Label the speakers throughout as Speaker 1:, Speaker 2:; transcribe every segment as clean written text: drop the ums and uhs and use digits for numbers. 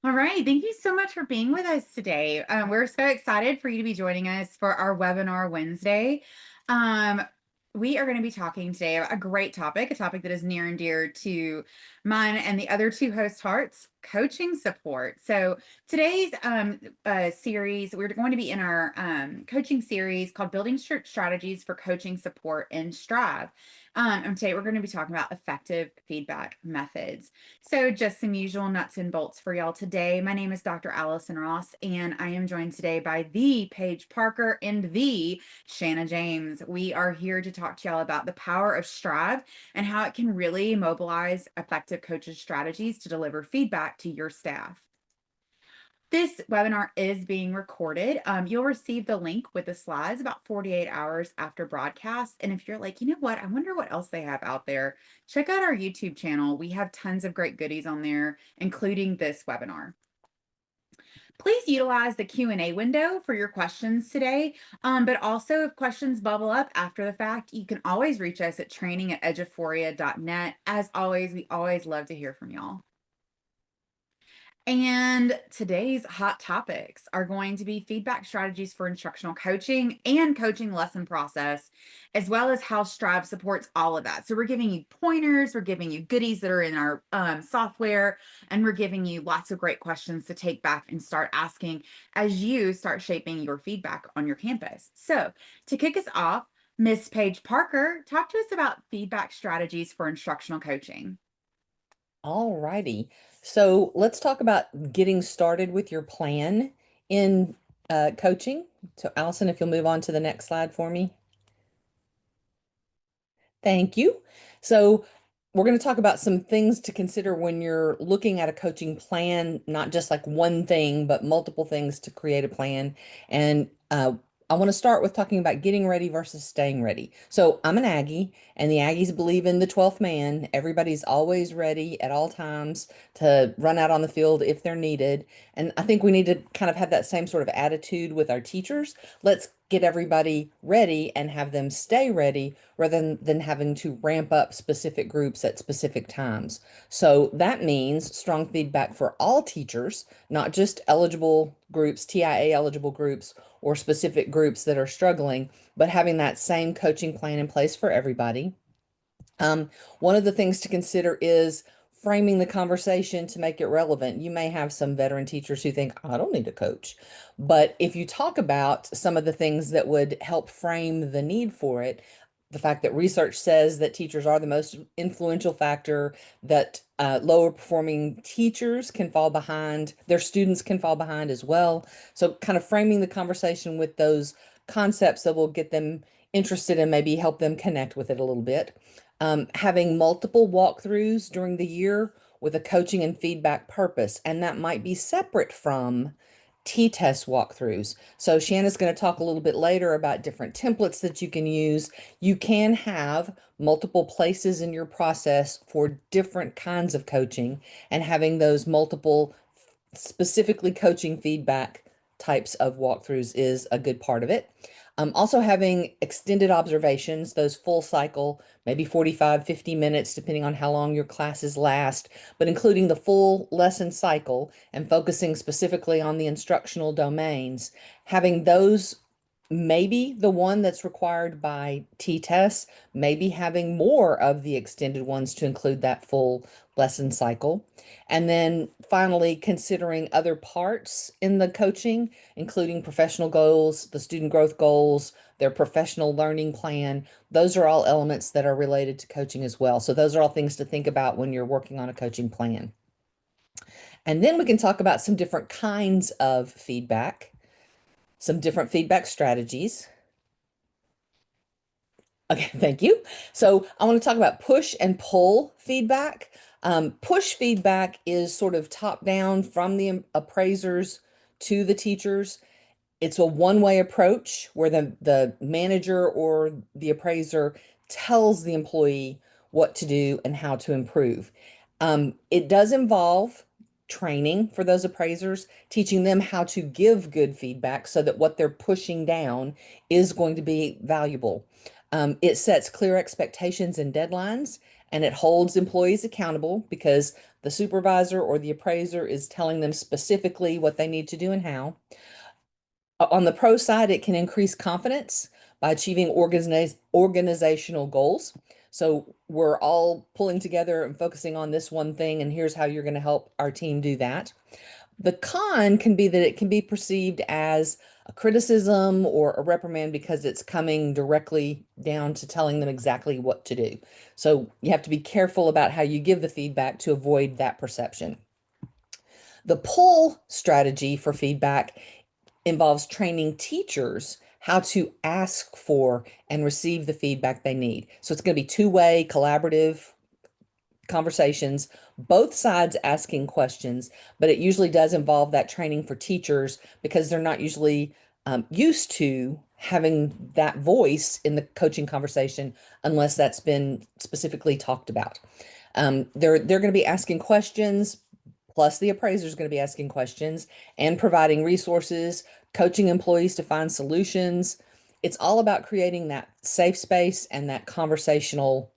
Speaker 1: All right. Thank you so much for being with us today. We're so excited for you to be joining us for our webinar Wednesday. Um, we are going to be talking today about a great topic, a topic that is near and dear to mine and the other two host hearts, coaching support. So today's series, we're going to be in our coaching series called Building Strategies for Coaching Support in Strive. And today we're going to be talking about effective feedback methods. So just some usual nuts and bolts for y'all today. My name is Dr. Allison Ross, and I am joined today by the Paige Parker and the Shanna James. We are here to talk to y'all about the power of Strive and how it can really mobilize effective coaches' strategies to deliver feedback to your staff. This webinar is being recorded. You'll receive the link with the slides about 48 hours after broadcast. And if you're like, you know what, I wonder what else they have out there, check out our YouTube channel. We have tons of great goodies on there, including this webinar. Please utilize the Q&A window for your questions today, but also if questions bubble up after the fact, you can always reach us at training@eduphoria.net. As always, we always love to hear from y'all. And today's hot topics are going to be feedback strategies for instructional coaching and coaching lesson process, as well as how Strive supports all of that. So we're giving you pointers, we're giving you goodies that are in our software, and we're giving you lots of great questions to take back and start asking as you start shaping your feedback on your campus. So to kick us off, Miss Paige Parker, talk to us about feedback strategies for instructional coaching.
Speaker 2: All righty. So let's talk about getting started with your plan in coaching. So Allison, if you'll move on to the next slide for me. Thank you. So we're going to talk about some things to consider when you're looking at a coaching plan, not just like one thing, but multiple things to create a plan. And I want to start with talking about getting ready versus staying ready. So I'm an Aggie, and the Aggies believe in the 12th man. Everybody's always ready at all times to run out on the field if they're needed. And I think we need to kind of have that same sort of attitude with our teachers. Let's get everybody ready and have them stay ready rather than having to ramp up specific groups at specific times. So that means strong feedback for all teachers, not just eligible groups, TIA eligible groups, or specific groups that are struggling, but having that same coaching plan in place for everybody. One of the things to consider is framing the conversation to make it relevant. You may have some veteran teachers who think, I don't need a coach. But if you talk about some of the things that would help frame the need for it, the fact that research says that teachers are the most influential factor, that lower performing teachers can fall behind, their students can fall behind as well. So, kind of framing the conversation with those concepts that will get them interested and maybe help them connect with it a little bit. Having multiple walkthroughs during the year with a coaching and feedback purpose, and that might be separate from T-test walkthroughs. So Shanna's going to talk a little bit later about different templates that you can use. You can have multiple places in your process for different kinds of coaching, and having those multiple specifically coaching feedback types of walkthroughs is a good part of it. Also having extended observations, those full cycle, maybe 45, 50 minutes, depending on how long your classes last, but including the full lesson cycle and focusing specifically on the instructional domains, having those maybe the one that's required by T-tests, maybe having more of the extended ones to include that full lesson cycle. And then finally, considering other parts in the coaching, including professional goals, the student growth goals, their professional learning plan. Those are all elements that are related to coaching as well. So those are all things to think about when you're working on a coaching plan. And then we can talk about some different kinds of feedback, some different feedback strategies. Okay, thank you. So I want to talk about push and pull feedback. Push feedback is sort of top down from the appraisers to the teachers. It's a one-way approach where the manager or the appraiser tells the employee what to do and how to improve. It does involve training for those appraisers, teaching them how to give good feedback so that what they're pushing down is going to be valuable. It sets clear expectations and deadlines, and it holds employees accountable because the supervisor or the appraiser is telling them specifically what they need to do and how. On the pro side, it can increase confidence by achieving organizational goals. So we're all pulling together and focusing on this one thing, and here's how you're going to help our team do that. The con can be that it can be perceived as a criticism or a reprimand because it's coming directly down to telling them exactly what to do. So you have to be careful about how you give the feedback to avoid that perception. The pull strategy for feedback involves training teachers how to ask for and receive the feedback they need. So it's going to be two-way, collaborative conversations, both sides asking questions, but it usually does involve that training for teachers because they're not usually used to having that voice in the coaching conversation unless that's been specifically talked about. They're going to be asking questions, plus the appraiser is going to be asking questions and providing resources, coaching employees to find solutions. It's all about creating that safe space and that conversational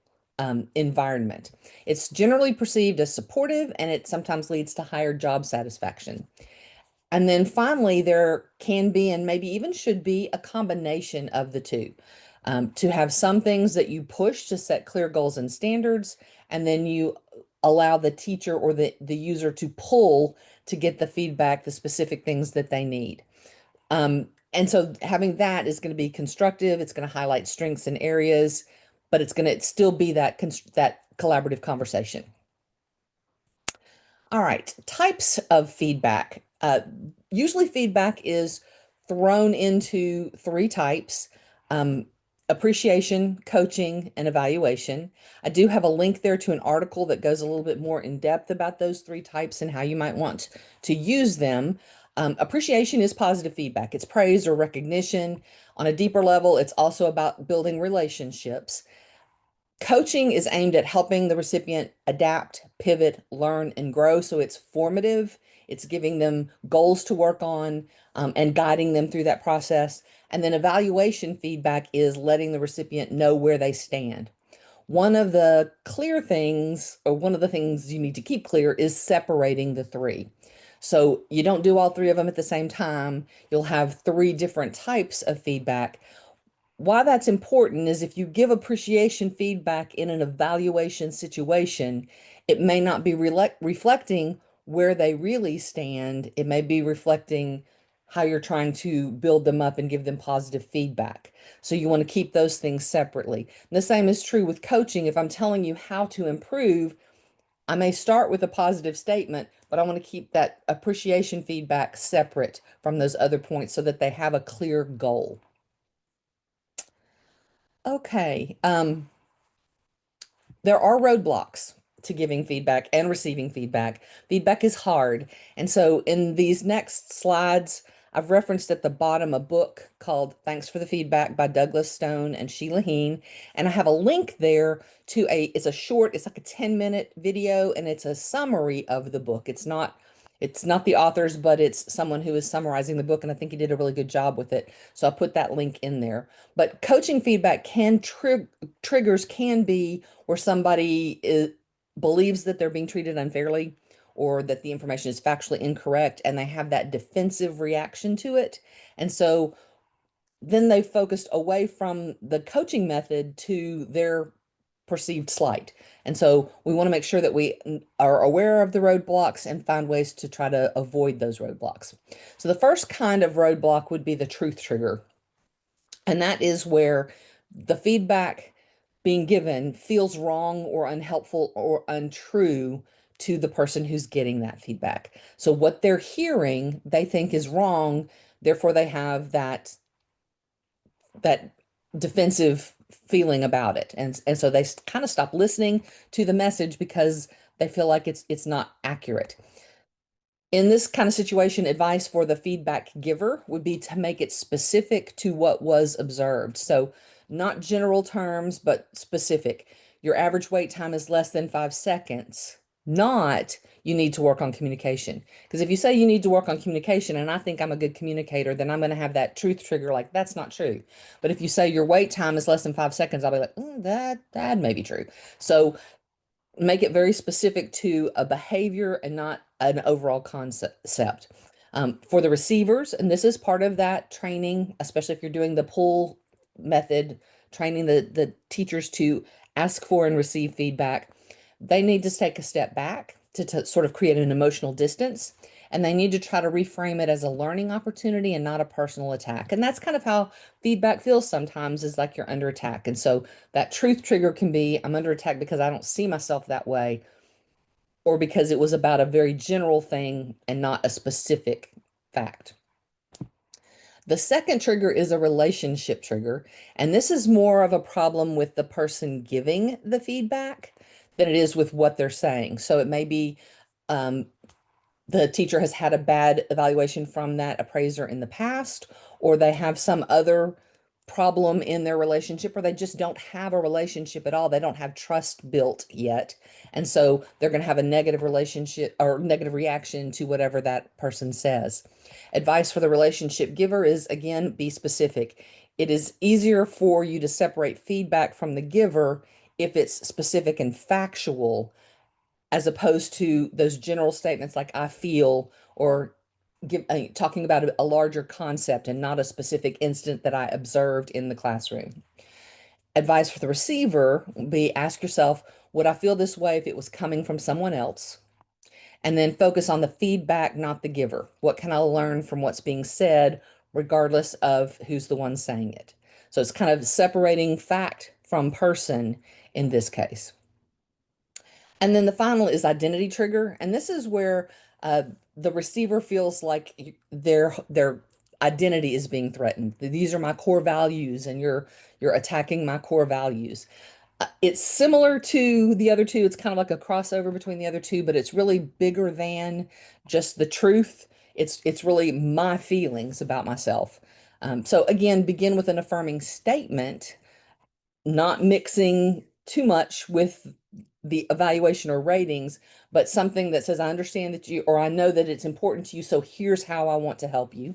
Speaker 2: environment. It's generally perceived as supportive and it sometimes leads to higher job satisfaction. And then finally, there can be and maybe even should be a combination of the two. To have some things that you push to set clear goals and standards, and then you allow the teacher or the user to pull to get the feedback, the specific things that they need. And so having that is going to be constructive. It's going to highlight strengths and areas, but it's going to still be that collaborative conversation. All right, types of feedback. Usually feedback is thrown into three types: appreciation, coaching, and evaluation. I do have a link there to an article that goes a little bit more in depth about those three types and how you might want to use them. Appreciation is positive feedback. It's praise or recognition. On a deeper level, it's also about building relationships. Coaching is aimed at helping the recipient adapt, pivot, learn, and grow. So it's formative. It's giving them goals to work on and guiding them through that process. And then evaluation feedback is letting the recipient know where they stand. One of the clear things, or one of the things you need to keep clear, is separating the three. So you don't do all three of them at the same time. You'll have three different types of feedback. Why that's important is if you give appreciation feedback in an evaluation situation, it may not be reflecting where they really stand. It may be reflecting how you're trying to build them up and give them positive feedback. So you want to keep those things separately. And the same is true with coaching. If I'm telling you how to improve, I may start with a positive statement, but I want to keep that appreciation feedback separate from those other points so that they have a clear goal. Okay. There are roadblocks to giving feedback and receiving feedback. Feedback is hard. And so in these next slides, I've referenced at the bottom a book called Thanks for the Feedback by Douglas Stone and Sheila Heen. And I have a link there to it's a short, it's like a 10-minute video and it's a summary of the book. It's not the author's, but it's someone who is summarizing the book, and I think he did a really good job with it. So I'll put that link in there. But coaching feedback triggers can be where believes that they're being treated unfairly or that the information is factually incorrect, and they have that defensive reaction to it. And so then they focused away from the coaching method to their perceived slight. And so we want to make sure that we are aware of the roadblocks and find ways to try to avoid those roadblocks. So the first kind of roadblock would be the truth trigger. And that is where the feedback being given feels wrong or unhelpful or untrue to the person who's getting that feedback. So what they're hearing, they think is wrong, therefore they have that defensive feeling about it. And so they kind of stop listening to the message because they feel like it's not accurate. In this kind of situation, advice for the feedback giver would be to make it specific to what was observed. So not general terms, but specific. Your average wait time is less than 5 seconds, not you need to work on communication. Because if you say you need to work on communication and I think I'm a good communicator, then I'm going to have that truth trigger like that's not true. But if you say your wait time is less than 5 seconds, I'll be like, that may be true. So make it very specific to a behavior and not an overall concept. For the receivers, and this is part of that training, especially if you're doing the pull method, training the teachers to ask for and receive feedback, they need to take a step back to sort of create an emotional distance. And they need to try to reframe it as a learning opportunity and not a personal attack. And that's kind of how feedback feels sometimes, is like you're under attack. And so that truth trigger can be, I'm under attack because I don't see myself that way, or because it was about a very general thing and not a specific fact. The second trigger is a relationship trigger, and this is more of a problem with the person giving the feedback than it is with what they're saying. So it may be um, the teacher has had a bad evaluation from that appraiser in the past, or they have some other problem in their relationship, or they just don't have a relationship at all. They don't have trust built yet. And so they're going to have a negative relationship or negative reaction to whatever that person says. Advice for the relationship giver is, again, be specific. It is easier for you to separate feedback from the giver if it's specific and factual, as opposed to those general statements like I feel, or talking about a larger concept and not a specific incident that I observed in the classroom. Advice for the receiver would be, ask yourself, would I feel this way if it was coming from someone else? And then focus on the feedback, not the giver. What can I learn from what's being said, regardless of who's the one saying it? So it's kind of separating fact from person in this case. And then the final is identity trigger. And this is where uh, the receiver feels like their identity is being threatened. These are my core values, and you're attacking my core values. It's similar to the other two. It's kind of like a crossover between the other two, but it's really bigger than just the truth. It's really my feelings about myself. So again, begin with an affirming statement, not mixing too much with the evaluation or ratings, but something that says, I understand that you, or I know that it's important to you, so here's how I want to help you.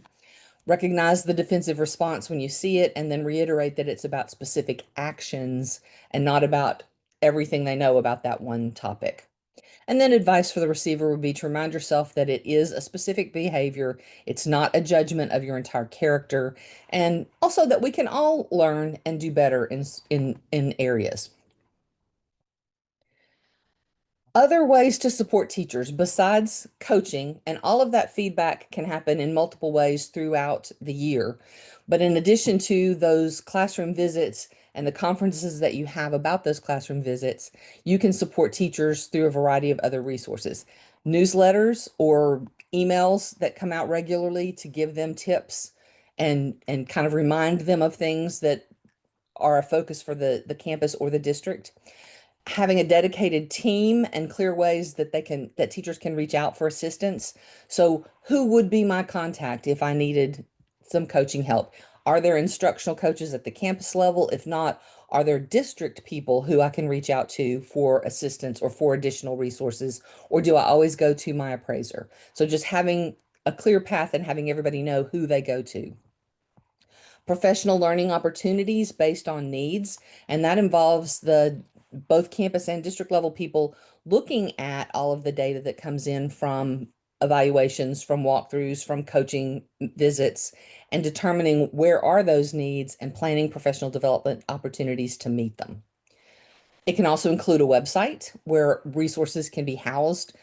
Speaker 2: Recognize the defensive response when you see it, and then reiterate that it's about specific actions and not about everything they know about that one topic. And then advice for the receiver would be to remind yourself that it is a specific behavior. It's not a judgment of your entire character. And also that we can all learn and do better in areas. Other ways to support teachers besides coaching, and all of that feedback can happen in multiple ways throughout the year. But in addition to those classroom visits and the conferences that you have about those classroom visits, you can support teachers through a variety of other resources. Newsletters or emails that come out regularly to give them tips and kind of remind them of things that are a focus for the campus or the district. Having a dedicated team and clear ways that teachers can reach out for assistance. So who would be my contact if I needed some coaching help? Are there instructional coaches at the campus level? If not, are there district people who I can reach out to for assistance or for additional resources? Or do I always go to my appraiser? So just having a clear path and having everybody know who they go to. Professional learning opportunities based on needs, and that involves the both campus and district level people looking at all of the data that comes in from evaluations, from walkthroughs, from coaching visits, and determining where are those needs and planning professional development opportunities to meet them. It can also include a website where resources can be housed.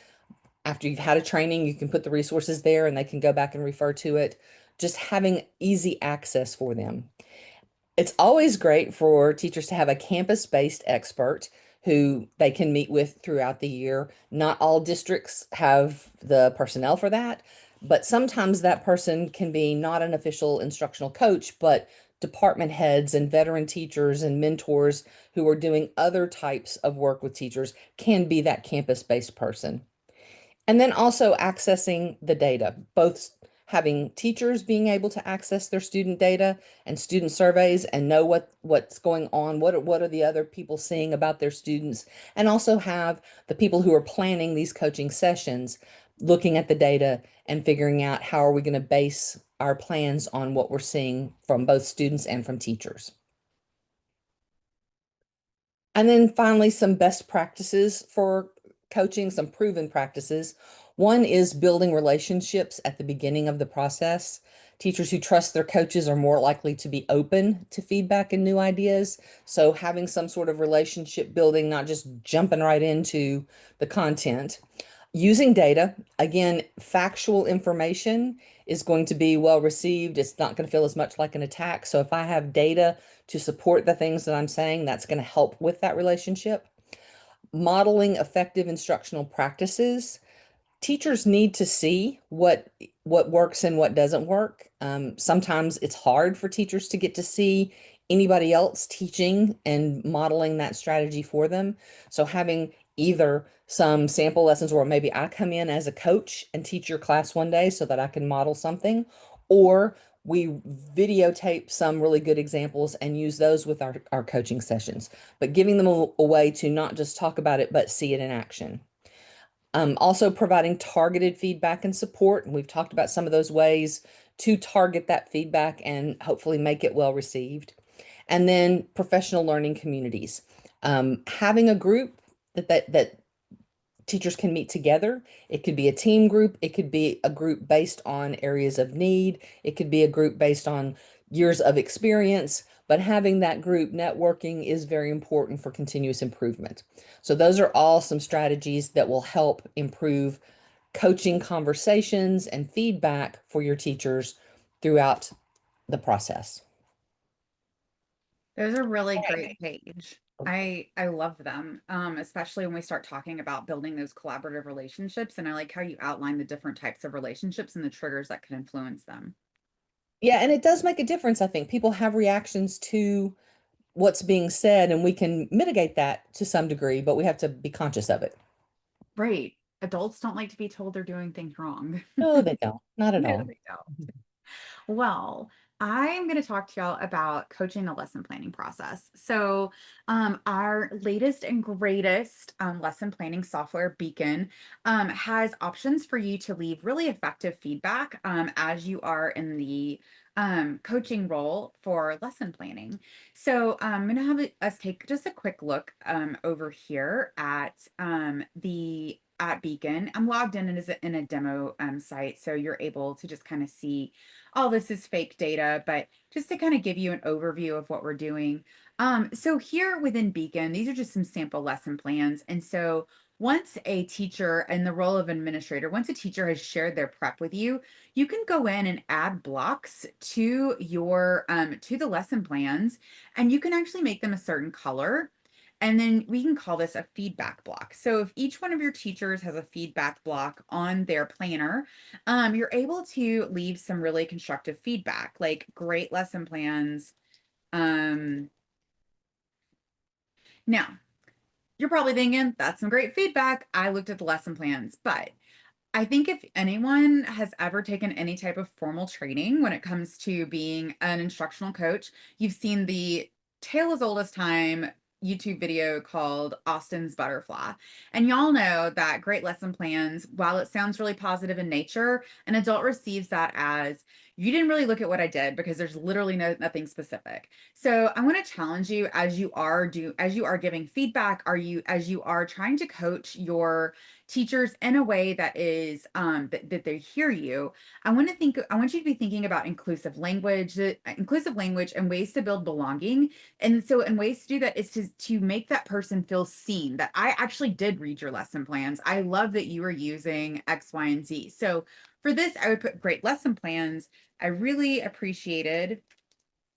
Speaker 2: After you've had a training, you can put the resources there and they can go back and refer to it. Just having easy access for them. It's always great for teachers to have a campus-based expert who they can meet with throughout the year. Not all districts have the personnel for that, but sometimes that person can be not an official instructional coach, but department heads and veteran teachers and mentors who are doing other types of work with teachers can be that campus-based person. And then also accessing the data, both having teachers being able to access their student data and student surveys and know what's going on, what are the other people seeing about their students, and also have the people who are planning these coaching sessions looking at the data and figuring out how are we going to base our plans on what we're seeing from both students and from teachers. And then finally, some best practices for coaching, some proven practices. One is building relationships at the beginning of the process. Teachers who trust their coaches are more likely to be open to feedback and new ideas. So, having some sort of relationship building, not just jumping right into the content. Using data, again, factual information is going to be well received. It's not going to feel as much like an attack. So, if I have data to support the things that I'm saying, that's going to help with that relationship. Modeling effective instructional practices. Teachers need to see what works and what doesn't work. Sometimes it's hard for teachers to get to see anybody else teaching and modeling that strategy for them. So having either some sample lessons where maybe I come in as a coach and teach your class one day so that I can model something, or we videotape some really good examples and use those with our coaching sessions, but giving them a way to not just talk about it, but see it in action. Also providing targeted feedback and support. And we've talked about some of those ways to target that feedback and hopefully make it well received. And then professional learning communities. Having a group that teachers can meet together. It could be a team group. It could be a group based on areas of need. It could be a group based on years of experience. But having that group networking is very important for continuous improvement. So those are all some strategies that will help improve coaching conversations and feedback for your teachers throughout the process.
Speaker 1: Those are really great, Paige. I love them, especially when we start talking about building those collaborative relationships. And I like how you outline the different types of relationships and the triggers that can influence them.
Speaker 2: Yeah, and it does make a difference, I think. People have reactions to what's being said, and we can mitigate that to some degree, but we have to be conscious of it.
Speaker 1: Right. Adults don't like to be told they're doing things wrong.
Speaker 2: No, they don't. Not at
Speaker 1: No,
Speaker 2: all.
Speaker 1: they don't. Well, I'm going to talk to y'all about coaching the lesson planning process. So, our latest and greatest lesson planning software, Beacon, has options for you to leave really effective feedback as you are in the coaching role for lesson planning. So, I'm going to have us take just a quick look over here at the at Beacon. I'm logged in as in a demo site, so you're able to just kind of see all this is fake data, but just to kind of give you an overview of what we're doing. So here within Beacon, these are just some sample lesson plans. And so once a teacher in the role of administrator, once a teacher has shared their prep with you, you can go in and add blocks to your to the lesson plans, and you can actually make them a certain color. And then we can call this a feedback block. So if each one of your teachers has a feedback block on their planner, you're able to leave some really constructive feedback, like great lesson plans. Um, Now, you're probably thinking, that's some great feedback. I looked at the lesson plans, but I think if anyone has ever taken any type of formal training when it comes to being an instructional coach, you've seen the tale as old as time YouTube video called Austin's Butterfly. And y'all know that great lesson plans, while it sounds really positive in nature, an adult receives that as you didn't really look at what I did because there's literally nothing specific. So I want to challenge you as you are giving feedback, are you as you are trying to coach your teachers in a way that is that they hear you. I want you to be thinking about inclusive language and ways to build belonging. And so and ways to do that is to make that person feel seen, that I actually did read your lesson plans. I love that you are using X, Y, and Z. So for this, I would put great lesson plans. I really appreciated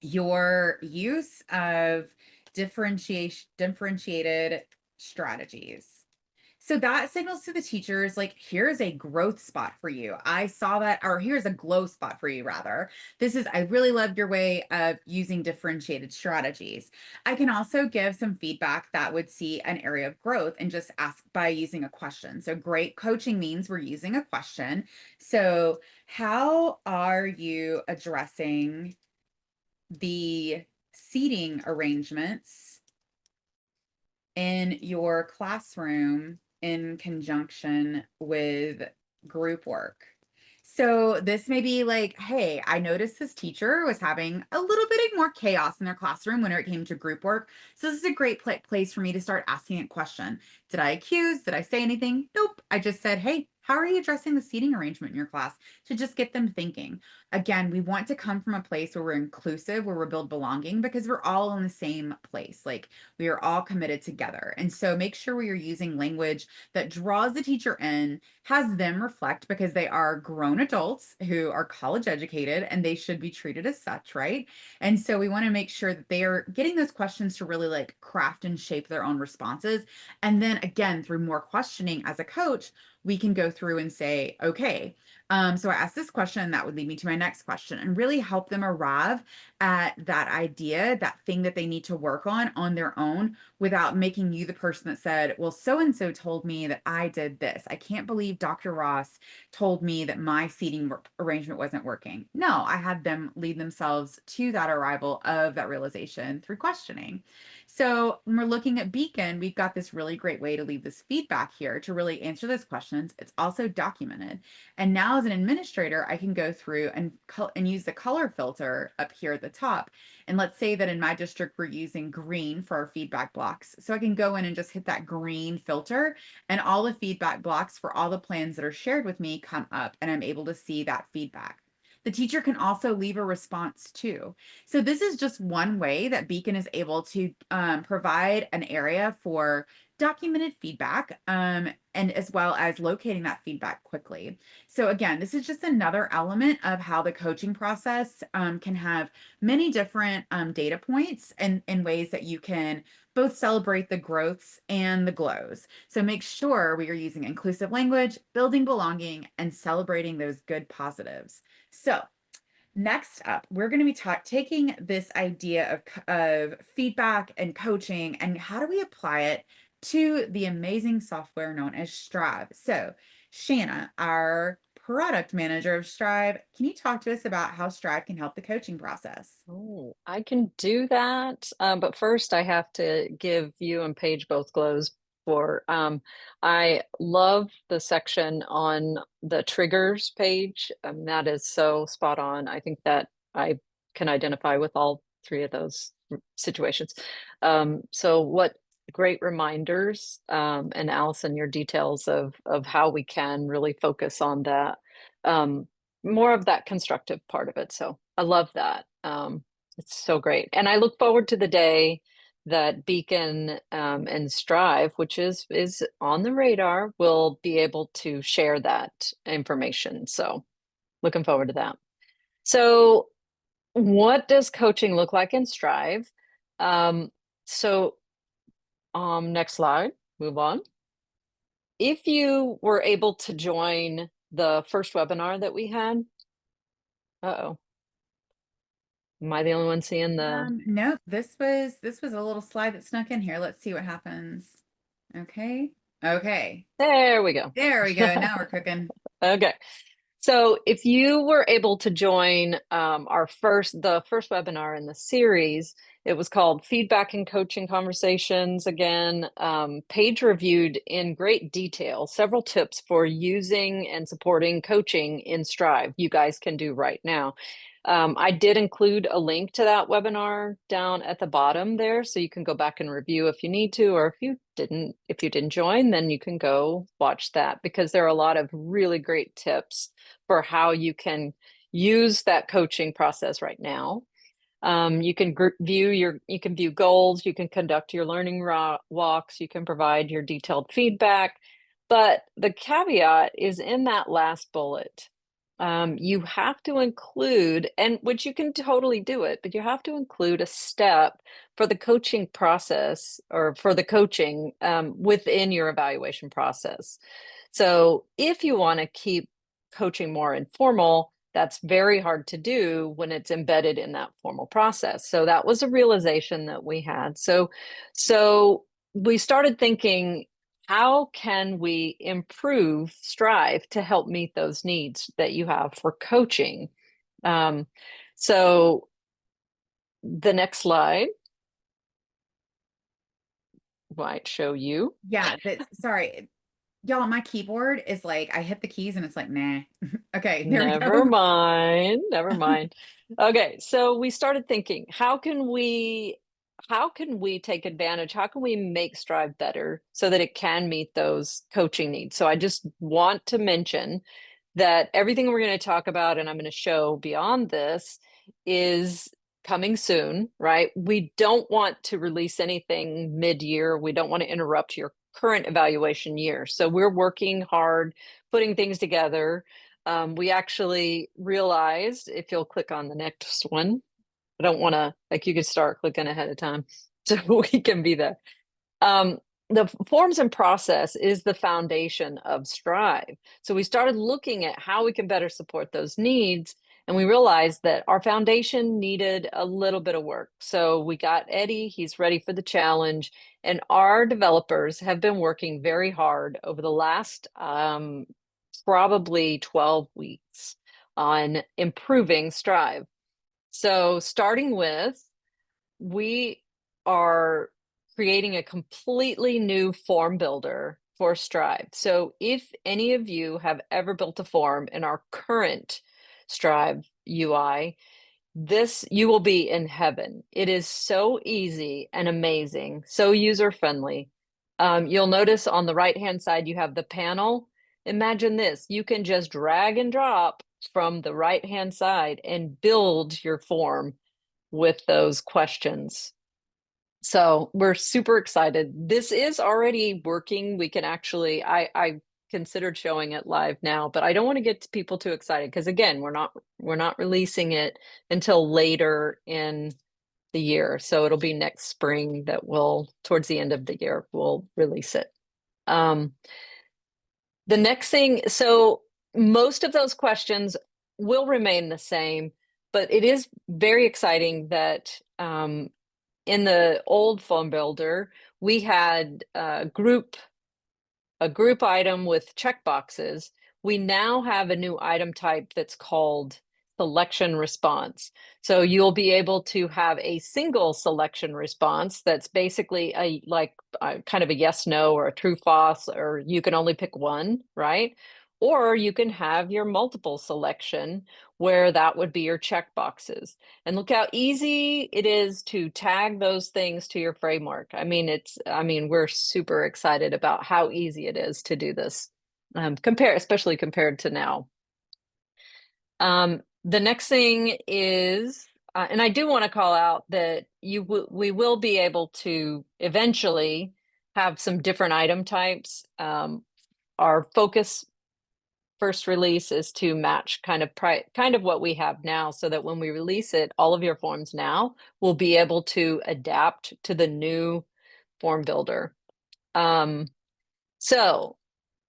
Speaker 1: your use of differentiated strategies. So that signals to the teachers, like, here's a growth spot for you. I saw that, or here's a glow spot for you, rather. I really loved your way of using differentiated strategies. I can also give some feedback that would see an area of growth and just ask by using a question. So great coaching means we're using a question. So, how are you addressing the seating arrangements in your classroom in conjunction with group work? So this may be like, hey, I noticed this teacher was having a little bit more chaos in their classroom when it came to group work. So this is a great place for me to start asking a question. Did I accuse? Did I say anything? Nope. I just said, hey, how are you addressing the seating arrangement in your class? To just get them thinking. Again, we want to come from a place where we're inclusive, where we build belonging, because we're all in the same place. Like we are all committed together. And so make sure we are using language that draws the teacher in, has them reflect because they are grown adults who are college educated and they should be treated as such, right? And so we want to make sure that they are getting those questions to really like craft and shape their own responses. And then again, through more questioning as a coach, we can go through and say, okay, so I asked this question, and that would lead me to my next question, and really help them arrive at that idea, that thing that they need to work on their own, without making you the person that said, well, so and so told me that I did this. I can't believe Dr. Ross told me that my seating arrangement wasn't working. No, I had them lead themselves to that arrival of that realization through questioning. So when we're looking at Beacon, we've got this really great way to leave this feedback here to really answer those questions. It's also documented. And now as an administrator, I can go through and use the color filter up here at the top. And let's say that in my district, we're using green for our feedback blocks. So I can go in and just hit that green filter, and all the feedback blocks for all the plans that are shared with me come up, and I'm able to see that feedback. The teacher can also leave a response too. So this is just one way that Beacon is able to provide an area for documented feedback, and as well as locating that feedback quickly. So again, this is just another element of how the coaching process can have many different data points and ways that you can both celebrate the growths and the glows. So make sure we are using inclusive language, building belonging, and celebrating those good positives. So next up, we're going to be taking this idea of feedback and coaching, and how do we apply it to the amazing software known as Strive. So, Shanna, our product manager of Strive, can you talk to us about how Strive can help the coaching process?
Speaker 3: Oh, I can do that. But first, I have to give you and Paige both glows for I love the section on the triggers page. That is so spot on. I think that I can identify with all three of those situations. So what great reminders, and Allison, your details of how we can really focus on that. More of that constructive part of it. So I love that. It's so great. And I look forward to the day that Beacon and Strive, which is on the radar, will be able to share that information. So looking forward to that. So what does coaching look like in Strive? Um, so next slide, move on. If you were able to join the first webinar that we had, uh-oh. Am I the only one seeing the?
Speaker 1: No, this was a little slide that snuck in here. Let's see what happens. Okay. Okay.
Speaker 3: There we go.
Speaker 1: There we go. Now we're cooking.
Speaker 3: Okay. So if you were able to join the first webinar in the series, it was called Feedback and Coaching Conversations. Again, Paige reviewed in great detail several tips for using and supporting coaching in Strive you guys can do right now. I did include a link to that webinar down at the bottom there, so you can go back and review if you need to, or if you didn't join, then you can go watch that, because there are a lot of really great tips for how you can use that coaching process right now. You can view goals, you can conduct your learning walks, you can provide your detailed feedback. But the caveat is in that last bullet. You have to include, and which you can totally do it, but you have to include a step for the coaching process, or for the coaching within your evaluation process. So if you want to keep coaching more informal, that's very hard to do when it's embedded in that formal process. So that was a realization that we had. So we started thinking, how can we improve Strive to help meet those needs that you have for coaching? So the next slide might show you.
Speaker 1: Yeah, sorry. Y'all, my keyboard is like, I hit the keys and it's like, nah. Okay, there we
Speaker 3: Never
Speaker 1: go.
Speaker 3: mind. Never mind. Okay, so we started thinking, how can we take advantage? How can we make Strive better so that it can meet those coaching needs? So I just want to mention that everything we're going to talk about and I'm going to show beyond this is coming soon, right? We don't want to release anything mid-year. We don't want to interrupt your current evaluation year. So we're working hard, putting things together. We actually realized, if you'll click on the next one, I don't want to, like, you could start clicking ahead of time so we can be there. The forms and process is the foundation of Strive. So we started looking at how we can better support those needs. And we realized that our foundation needed a little bit of work. So we got Eddie, he's ready for the challenge. And our developers have been working very hard over the last probably 12 weeks on improving Strive. So starting with, we are creating a completely new form builder for Strive. So if any of you have ever built a form in our current Strive UI, you will be in heaven. It is so easy and amazing, so user-friendly. You'll notice on the right-hand side, you have the panel. Imagine this, you can just drag and drop from the right-hand side and build your form with those questions. So we're super excited. This is already working. We can actually, I considered showing it live now, but I don't want to get people too excited because again, we're not releasing it until later in the year. So it'll be next spring that towards the end of the year, we'll release it. The next thing, so most of those questions will remain the same, but it is very exciting that in the old form builder, we had a group item with checkboxes. We now have a new item type that's called selection response. So you'll be able to have a single selection response that's basically a kind of a yes, no, or a true, false, or you can only pick one, right? Or you can have your multiple selection where that would be your checkboxes. And look how easy it is to tag those things to your framework. I mean, we're super excited about how easy it is to do this, especially compared to now. The next thing is, and I do want to call out that we will be able to eventually have some different item types. Our focus first release is to match kind of what we have now, so that when we release it, all of your forms now will be able to adapt to the new form builder. So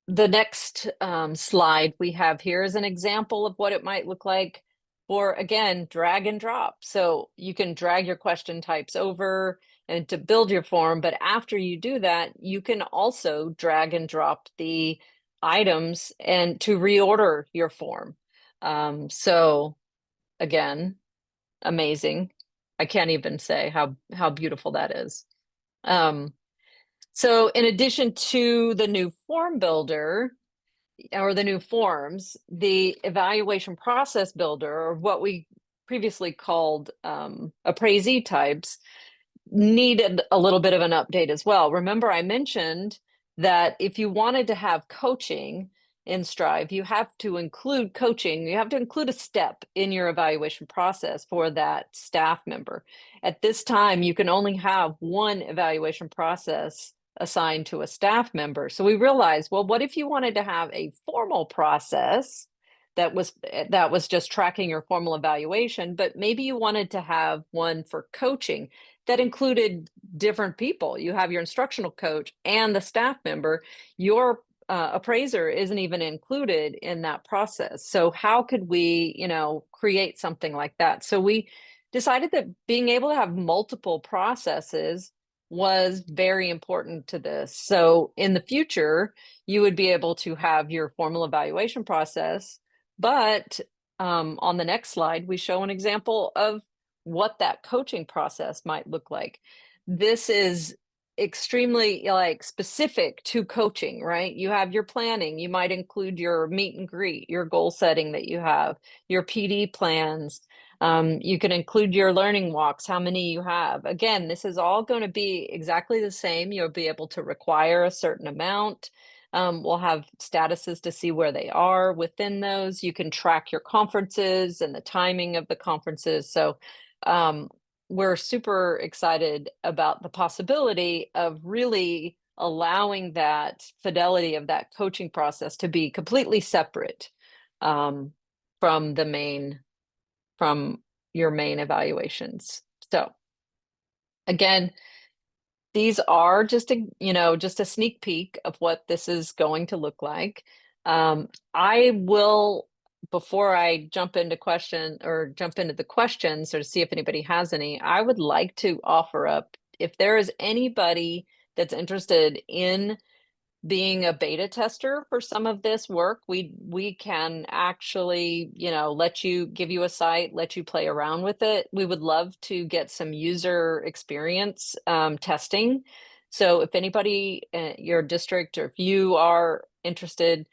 Speaker 3: the next slide we have here is an example of what it might look like for, again, drag and drop. So you can drag your question types over and to build your form, but after you do that, you can also drag and drop the items and to reorder your form. So again, amazing. I can't even say how beautiful that is. So in addition to the new form builder or the new forms, the evaluation process builder, or what we previously called appraisee types, needed a little bit of an update as well. Remember, I mentioned that if you wanted to have coaching in Strive, you have to include coaching. You have to include a step in your evaluation process for that staff member. At this time, you can only have one evaluation process assigned to a staff member. So we realized, well, what if you wanted to have a formal process that was just tracking your formal evaluation, but maybe you wanted to have one for coaching that included different people. You have your instructional coach and the staff member. Your appraiser isn't even included in that process. So how could we, create something like that? So we decided that being able to have multiple processes was very important to this. So in the future, you would be able to have your formal evaluation process, but on the next slide, we show an example of what that coaching process might look like. This is extremely like specific to coaching, right? You have your planning, you might include your meet and greet, your goal setting that you have, your PD plans. You can include your learning walks, how many you have. Again, this is all going to be exactly the same. You'll be able to require a certain amount. We'll have statuses to see where they are within those. You can track your conferences and the timing of the conferences. So we're super excited about the possibility of really allowing that fidelity of that coaching process to be completely separate from your main evaluations. So again, these are just a sneak peek of what this is going to look like. I will, before I jump into the questions or see if anybody has any, I would like to offer up, if there is anybody that's interested in being a beta tester for some of this work, we can actually, give you a site, let you play around with it. We would love to get some user experience testing. So if anybody at your district, or if you are interested,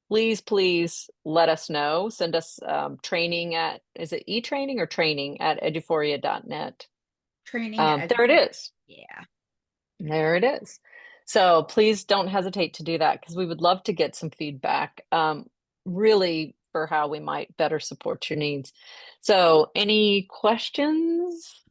Speaker 3: please let us know. Send us training at, is it e-training or training at eduphoria.net?
Speaker 1: Training at
Speaker 3: There it is.
Speaker 1: Yeah.
Speaker 3: There it is. So please don't hesitate to do that, because we would love to get some feedback, really, for how we might better support your needs. So any questions?